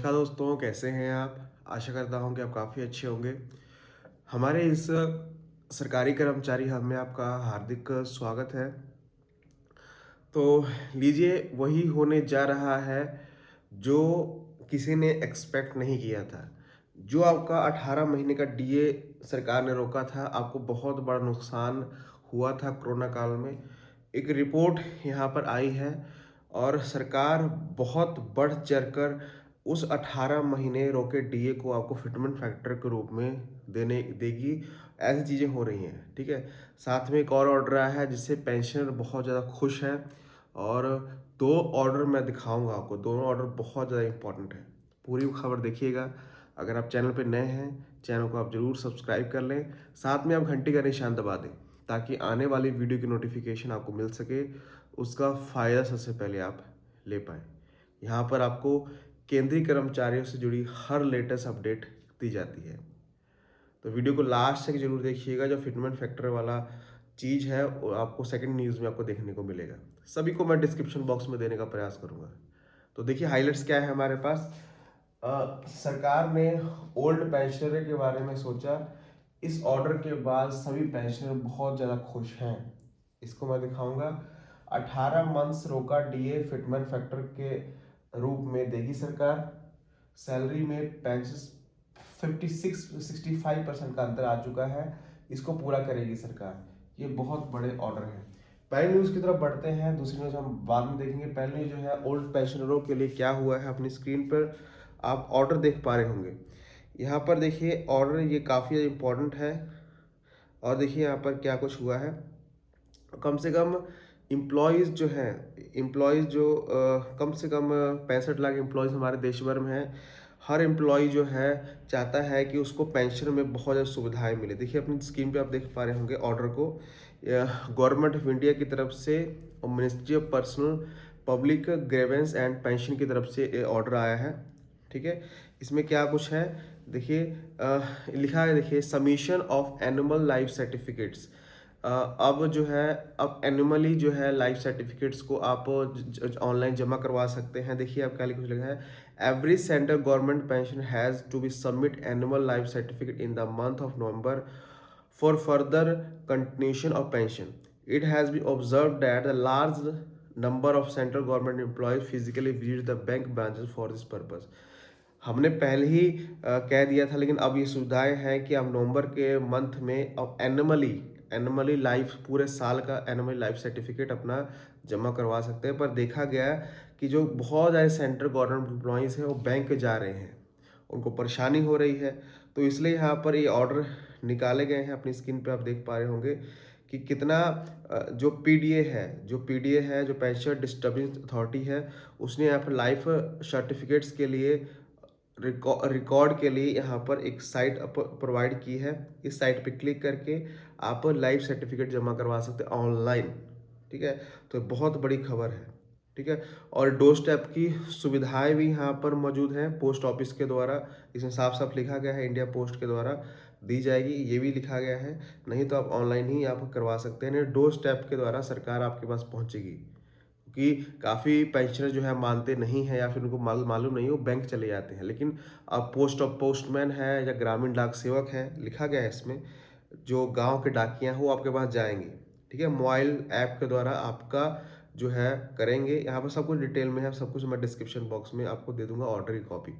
नमस्कार दोस्तों, कैसे हैं आप? आशा करता हूँ कि आप काफ़ी अच्छे होंगे। हमारे इस सरकारी कर्मचारी हब में आपका हार्दिक स्वागत है। तो लीजिए, वही होने जा रहा है जो किसी ने एक्सपेक्ट नहीं किया था। जो आपका 18 महीने का डीए सरकार ने रोका था, आपको बहुत बड़ा नुकसान हुआ था कोरोना काल में। एक रिपोर्ट यहाँ पर आई है और सरकार बहुत बढ़ चढ़कर उस 18 महीने रोके डीए को आपको फिटमेंट फैक्टर के रूप में देने देगी। ऐसी चीज़ें हो रही हैं, ठीक है। साथ में एक और ऑर्डर आया है जिससे पेंशनर बहुत ज़्यादा खुश है और 2 ऑर्डर मैं दिखाऊँगा आपको। दोनों ऑर्डर बहुत ज़्यादा इम्पोर्टेंट है। पूरी खबर देखिएगा। अगर आप चैनल पे नए हैं, चैनल को आप ज़रूर सब्सक्राइब कर लें। साथ में आप घंटी का निशान दबा दें ताकि आने वाली वीडियो की नोटिफिकेशन आपको मिल सके, उसका फ़ायदा सबसे पहले आप ले पाएँ। यहाँ पर आपको केंद्रीय कर्मचारियों से जुड़ी हर लेटेस्ट अपडेट दी जाती है। तो वीडियो को लास्ट तक जरूर देखिएगा। जो फिटमेंट फैक्टर वाला चीज़ है वो आपको सेकंड न्यूज़ में आपको देखने को मिलेगा। सभी को मैं डिस्क्रिप्शन बॉक्स में देने का प्रयास करूंगा। तो देखिए, हाइलाइट्स क्या है हमारे पास। सरकार ने ओल्ड पेंशनर के बारे में सोचा। इस ऑर्डर के बाद सभी पेंशनर बहुत ज़्यादा खुश हैं। इसको मैं दिखाऊंगा। 18 मंथ्स रोका डीए फिटमेंट फैक्टर के रूप में देगी सरकार। सैलरी में 65 का अंतर आ चुका है। इसको पूरा करेगी सरकार। ये बहुत बड़े ऑर्डर हैं। पहली न्यूज़ की तरफ बढ़ते हैं। दूसरी न्यूज़ हम बाद में देखेंगे। पहली न्यूज़ जो है, ओल्ड पेंशनरों के लिए क्या हुआ है। अपनी स्क्रीन पर आप ऑर्डर देख पा रहे होंगे। यहाँ पर देखिए ऑर्डर, ये काफ़ी इंपॉर्टेंट है। और देखिए यहाँ पर क्या कुछ हुआ है। कम से कम एम्प्लॉयज़ जो हैं, एम्प्लॉयज़ जो कम से कम 65 लाख एम्प्लॉयज़ हमारे देश भर में हैं। हर एम्प्लॉय जो है चाहता है कि उसको पेंशन में बहुत ज़्यादा सुविधाएं मिले। देखिए अपनी स्क्रीन पे आप देख पा रहे होंगे ऑर्डर को। गवर्नमेंट ऑफ इंडिया की तरफ से और ministry of personnel public grievance and pension की तरफ से ये ऑर्डर आया है, ठीक है। इसमें क्या कुछ है देखिए, लिखा है, देखिए submission of annual life certificates. अब जो है, अब एनुअली जो है लाइफ सर्टिफिकेट्स को आप ऑनलाइन जमा करवा सकते हैं। देखिए आप क्या कुछ लिखा है। Every central government pension has to be submit annual life certificate in the month of November for further continuation of pension. It has been observed that a large number of central government employees physically visit the bank branches for this purpose. हमने पहले ही कह दिया था, लेकिन अब ये सुविधाएं हैं कि आप नवंबर के मंथ में अब एनुअली लाइफ, पूरे साल का एनुअली लाइफ सर्टिफिकेट अपना जमा करवा सकते हैं। पर देखा गया कि जो बहुत ज़्यादा सेंट्रल गवर्नमेंट एम्प्लॉयज़ हैं वो बैंक जा रहे हैं, उनको परेशानी हो रही है। तो इसलिए यहाँ पर ये ऑर्डर निकाले गए हैं। अपनी स्क्रीन पे आप देख पा रहे होंगे कि कितना जो पीडीए है, जो पेंशन डिस्टर्बिंग अथॉरिटी है, उसने यहाँ पर लाइफ सर्टिफिकेट्स के लिए रिकॉर्ड के लिए यहाँ पर एक साइट प्रोवाइड की है। इस साइट पे क्लिक करके आप लाइफ सर्टिफिकेट जमा करवा सकते हैं ऑनलाइन, ठीक है। तो बहुत बड़ी खबर है, ठीक है। और डोर स्टेप की सुविधाएं भी यहाँ पर मौजूद हैं पोस्ट ऑफिस के द्वारा। इसमें साफ साफ लिखा गया है इंडिया पोस्ट के द्वारा दी जाएगी, ये भी लिखा गया है। नहीं तो आप ऑनलाइन ही आप करवा सकते हैं। डोर स्टेप के द्वारा सरकार आपके पास पहुँचेगी, क्योंकि काफ़ी पेंशनर जो है मानते नहीं हैं या फिर उनको मालूम नहीं है, वो बैंक चले जाते हैं। लेकिन अब पोस्टमैन है या ग्रामीण डाक सेवक है, लिखा गया है इसमें, जो गांव के डाकिया हैं वो आपके पास जाएंगे, ठीक है। मोबाइल ऐप के द्वारा आपका जो है करेंगे। यहाँ पर सब कुछ डिटेल में है, सब कुछ मैं डिस्क्रिप्शन बॉक्स में आपको दे दूंगा ऑर्डर की कॉपी।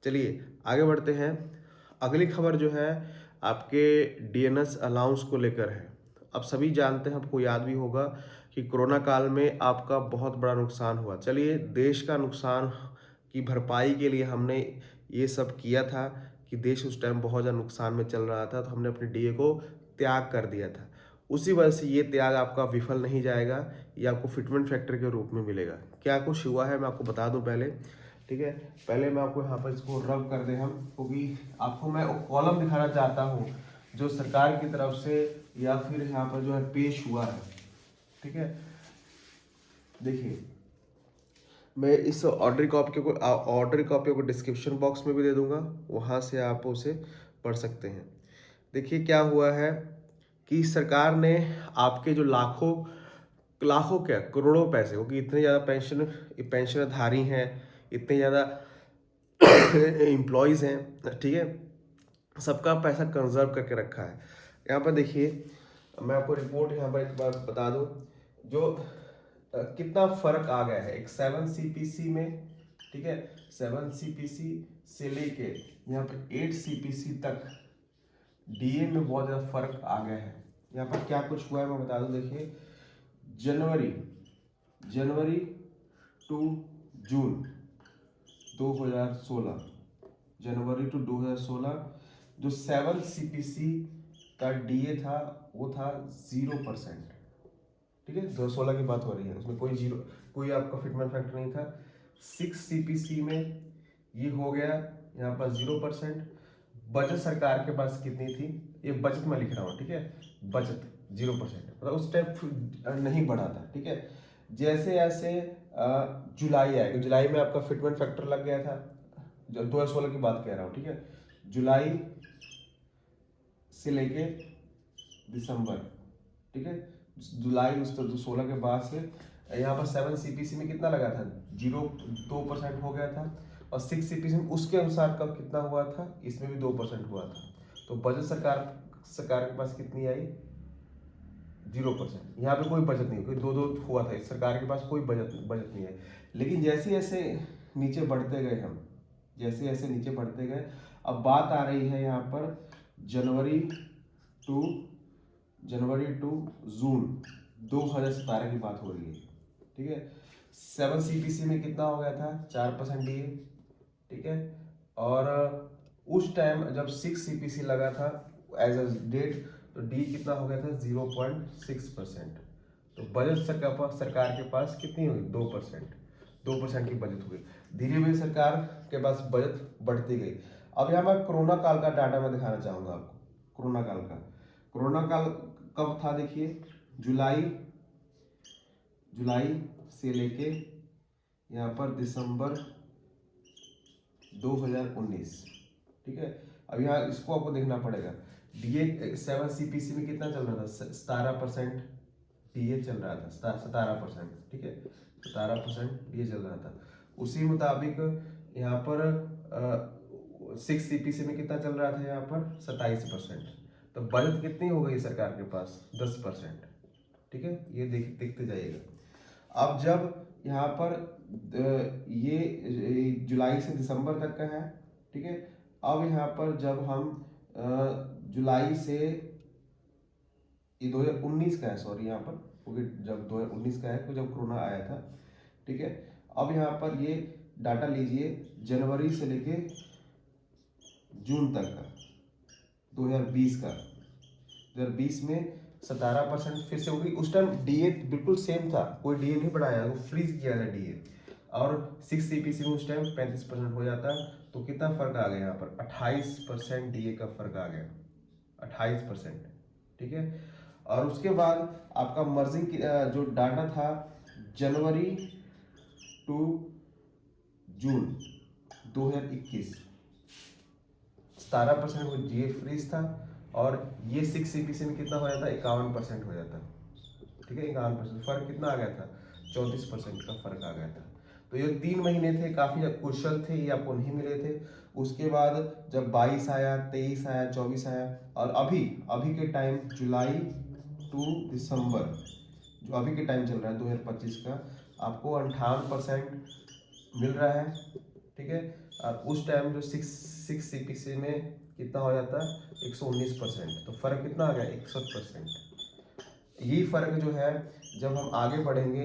चलिए आगे बढ़ते हैं। अगली खबर जो है आपके डीएनएस अलाउंस को लेकर है। अब सभी जानते हैं, आपको याद भी होगा कि कोरोना काल में आपका बहुत बड़ा नुकसान हुआ। चलिए, देश का नुकसान की भरपाई के लिए हमने ये सब किया था कि देश उस टाइम बहुत ज़्यादा नुकसान में चल रहा था, तो हमने अपने डीए को त्याग कर दिया था। उसी वजह से ये त्याग आपका विफल नहीं जाएगा, ये आपको फिटमेंट फैक्टर के रूप में मिलेगा। क्या कुछ हुआ है मैं आपको बता दूं पहले, ठीक है। पहले मैं आपको यहाँ पर इसको रब कर दे हम, क्योंकि आपको मैं वो कॉलम दिखाना चाहता हूँ जो सरकार की तरफ से या फिर यहाँ पर जो है पेश हुआ है, ठीक है। देखिए, मैं इस ऑर्डर कॉपी को डिस्क्रिप्शन बॉक्स में भी दे दूंगा, वहाँ से आप उसे पढ़ सकते हैं। देखिए क्या हुआ है कि सरकार ने आपके जो लाखों लाखों क्या करोड़ों पैसे, क्योंकि इतने ज़्यादा पेंशनधारी हैं, इतने ज़्यादा एम्प्लॉयज़ हैं, ठीक है, सबका पैसा कंजर्व करके रखा है। यहाँ पर देखिए, मैं आपको रिपोर्ट यहाँ पर एक बार बता दूँ, जो कितना फर्क आ गया है एक 7 CPC में, ठीक है, 7 CPC से लेके यहाँ पर 8 CPC तक डीए में बहुत ज़्यादा फर्क आ गया है। यहाँ पर क्या कुछ हुआ है मैं बता दूँ। देखिए, जनवरी जनवरी टू जून 2016, जनवरी टू 2016 जो 7 CPC का डीए था वो था 0%, ठीक है, 2016 की बात हो रही है, उसमें कोई आपका फिटमेंट फैक्टर नहीं था। 6 CPC में ये हो गया यहाँ पर 0%। बचत सरकार के पास कितनी थी, ये बचत में लिख रहा हूँ, ठीक है, बचत 0%, मतलब उस टाइम नहीं बढ़ा था, ठीक है। जैसे जैसे जुलाई आएगा, जुलाई में आपका फिटमेंट फैक्टर लग गया था, जो 2016 की बात कह रहा हूँ, ठीक है, जुलाई से लेके दिसंबर, ठीक है, जुलाई उस 16 के बाद से यहाँ पर 7 CPC में कितना लगा था, 2% हो गया था। और 6 CPC में उसके अनुसार कब कितना हुआ था, इसमें भी 2% हुआ था। तो बचत सरकार के पास कितनी आई, 0%। यहाँ पे कोई बचत नहीं, कोई दो हुआ था, इस सरकार के पास कोई बचत नहीं है। लेकिन जैसे जैसे नीचे बढ़ते गए हम, जैसे जैसे नीचे बढ़ते गए, अब बात आ रही है यहाँ पर जनवरी टू जून 2017 की बात हो रही है, ठीक है। 7 CPC में कितना हो गया था, 4% डीए, ठीक है। और उस टाइम जब 6 CPC लगा था एज अ डेट, तो डी कितना हो गया था, 0.6%। तो बजट सरकार के पास कितनी हुई, 2% की बचत हुई। धीरे धीरे सरकार के पास बचत बढ़ती गई। अब यहाँ मैं कोरोना काल का डाटा मैं दिखाना चाहूँगा आपको। कोरोना काल कब था, देखिए, जुलाई से लेके यहाँ पर दिसंबर 2019, ठीक है। अब यहाँ इसको आपको देखना पड़ेगा। डीए 7 CPC में कितना चल रहा था, 17% डीए चल रहा था, 17%, ठीक है, 17% डीए चल रहा था। उसी मुताबिक यहाँ पर 6 CPC में कितना चल रहा था, यहाँ पर 27%। तो बचत कितनी हो गई सरकार के पास, 10%, ठीक है। ये देखते जाइएगा। अब जब यहाँ पर ये जुलाई से दिसंबर तक का है, ठीक है। अब यहाँ पर जब हम जुलाई से, ये 2019 का है, सॉरी, यहाँ पर, क्योंकि जब 2019 का है तो जब कोरोना आया था, ठीक है। अब यहाँ पर ये डाटा लीजिए जनवरी से लेके जून तक का, 2020 में 17% फिर से होगी। उस टाइम डीए बिल्कुल सेम था, कोई डीए नहीं बढ़ाया, वो फ्रीज किया था डीए। और 6 CPC में उस टाइम 35% हो जाता, तो कितना फर्क आ गया यहाँ पर, 28% डीए का फर्क आ गया, 28%, ठीक है। और उसके बाद आपका मर्जिंग जो डाटा था जनवरी टू जून 2021, 17% डीए फ्रीज था। और ये 6 CPC में कितना हो जाता, 51% हो जाता, ठीक है, 51%। फर्क कितना आ गया था, 34% का फर्क आ गया था। तो ये 3 महीने थे, काफी कुशल थे, ये आपको नहीं मिले थे। उसके बाद जब 22 आया, 23 आया, 24 आया, और अभी के टाइम जुलाई टू दिसंबर, जो अभी के टाइम चल रहा है 2025 का, आपको 58% मिल रहा है, ठीक है। और उस टाइम जो 6 CPC में कितना हो जाता है, 119%। तो फर्क कितना आ गया, 61%। यही फर्क जो है, जब हम आगे बढ़ेंगे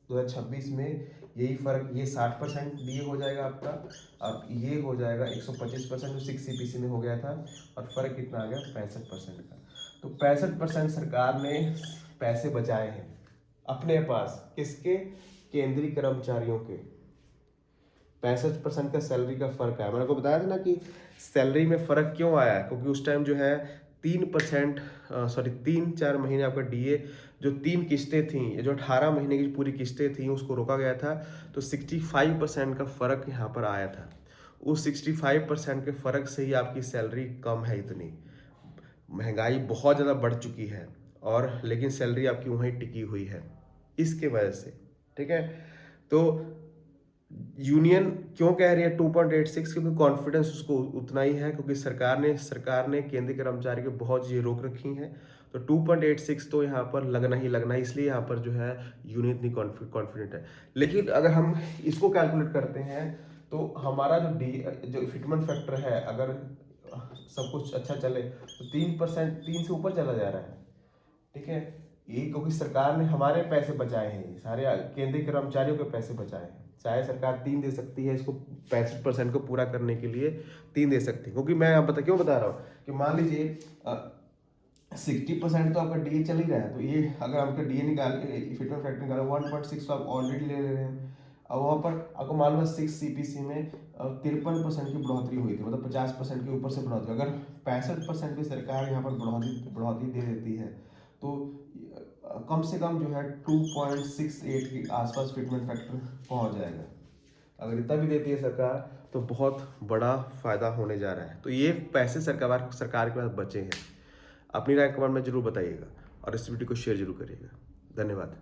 2026 में, यही फर्क, ये 60% डीए हो जाएगा आपका, और ये हो जाएगा 125% जो 6 CPC में हो गया था। और फर्क कितना आ गया, 65% का। तो 65% सरकार ने पैसे बचाए हैं अपने पास, किसके, केंद्रीय कर्मचारियों के। 65% का सैलरी का फर्क आया। मैंने को बताया था ना कि सैलरी में फर्क क्यों आया है, क्योंकि उस टाइम जो है 3%, सॉरी 3-4 महीने आपका डीए, जो 3 किस्तें थी, जो 18 महीने की पूरी किस्तें थी, उसको रोका गया था। तो 65% का फर्क यहाँ पर आया था। उस 65% के फर्क से ही आपकी सैलरी कम है इतनी। महंगाई बहुत ज़्यादा बढ़ चुकी है, और लेकिन सैलरी आपकी वहीं टिकी हुई है इसके वजह से, ठीक है। तो यूनियन क्यों कह रही है 2.86, क्योंकि कॉन्फिडेंस उसको उतना ही है, क्योंकि सरकार ने केंद्रीय कर्मचारी को बहुत चीज़ें रोक रखी हैं। तो 2.86 तो यहाँ पर लगना ही लगना है, इसलिए यहाँ पर जो है यूनियन इतनी कॉन्फिडेंट है। लेकिन अगर हम इसको कैलकुलेट करते हैं तो हमारा जो फिटमेंट फैक्टर है, अगर सब कुछ अच्छा चले तो 3%, 3 से ऊपर चला जा रहा है। ठीक है, ये क्योंकि सरकार ने हमारे पैसे बचाए हैं, ये सारे केंद्रीय कर्मचारियों के पैसे बचाए हैं। चाहे सरकार 3 दे सकती है इसको 65% को पूरा करने के लिए, 3 दे सकती है, क्योंकि मैं क्यों बता रहा हूँ कि मान लीजिए 60% तो आपका डीए चल ही रहा है, तो ये अगर आपका डीए निकाल फिटमेंट फैक्टर निकालो 1.6 तो आप ऑलरेडी ले ले रहे हैं। अब वहाँ पर आपको मालूम है 6 सीपीसी में 53% की बढ़ोतरी हुई थी, मतलब 50% के ऊपर से बढ़ोतरी। अगर 65% की सरकार यहाँ पर बढ़ोतरी दे देती है तो कम से कम जो है 2.68 के आसपास फिटमेंट फैक्टर पहुँच जाएगा। अगर इतना भी देती है सरकार तो बहुत बड़ा फायदा होने जा रहा है। तो ये पैसे सरकार के पास बचे हैं। अपनी राय कमेंट में जरूर बताइएगा और इस वीडियो को शेयर जरूर करिएगा। धन्यवाद।